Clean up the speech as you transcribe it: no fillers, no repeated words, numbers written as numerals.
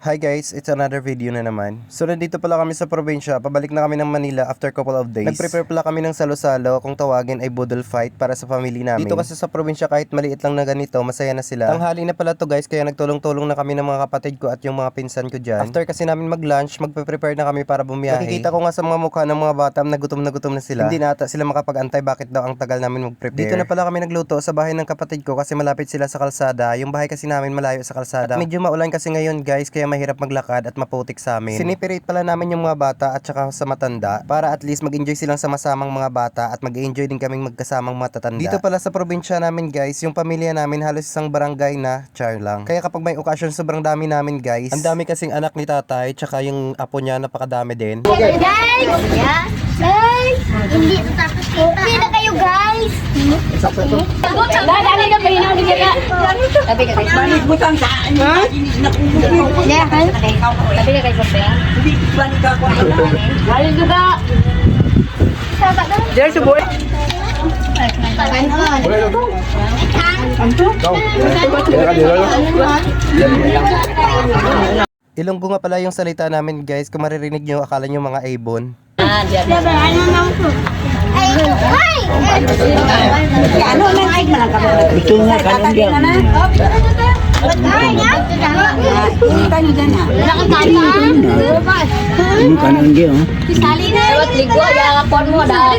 Hi guys, it's another video na naman. So nandito pala kami sa probinsya, pabalik na kami ng Manila after couple of days. Nag-prepare pala kami ng salo-salo, kung tawagin ay budol fight para sa family namin. Dito kasi sa probinsya kahit maliit lang na ganito, masaya na sila. Tanghali na pala to guys, kaya nagtulong-tulong na kami ng mga kapatid ko at yung mga pinsan ko dyan. After kasi namin mag-lunch, magpe-prepare na kami para bumiyahe. Nakikita ko nga sa mga mukha ng mga bata na gutom na sila. Hindi na ata sila makapag-antay bakit daw ang tagal namin mag-prepare. Dito na pala kami nagluto sa bahay ng kapatid ko kasi malapit sila sa kalsada. Yung bahay kasi namin malayo sa kalsada. At medyo maulan kasi ngayon guys, kaya mahirap maglakad at maputik sa amin. Siniperate pala namin yung mga bata at saka sa matanda para at least mag-enjoy silang sama-samang mga bata at mag-enjoy din kaming magkasamang matatanda. Dito pala sa probinsya namin guys, yung pamilya namin halos isang barangay na char lang. Kaya kapag may okasyon sobrang dami namin guys. Ang dami kasing anak ni tatay tsaka yung apo niya napakadami din. Guys! Yeah? Guys! Hindi tapos kita. Okay na kayo guys! Dali ka pa yun ang bigyan. Tabi ka kayo. Balik butang sa ano? Yeah, kan? Tabi ka kayo sa pera. Hindi balik ako. Balik juga. Sabat daw. Diyan sa boy. Ilonggo nga pala yung salita namin guys. Kung maririnig nyo, akala nyo mga Avon. Ano na ay malang kamo. Ito nga kanon diyan. Kanon diyan na. Kanon diyan. Sali na. Ligo ya kapon mo da.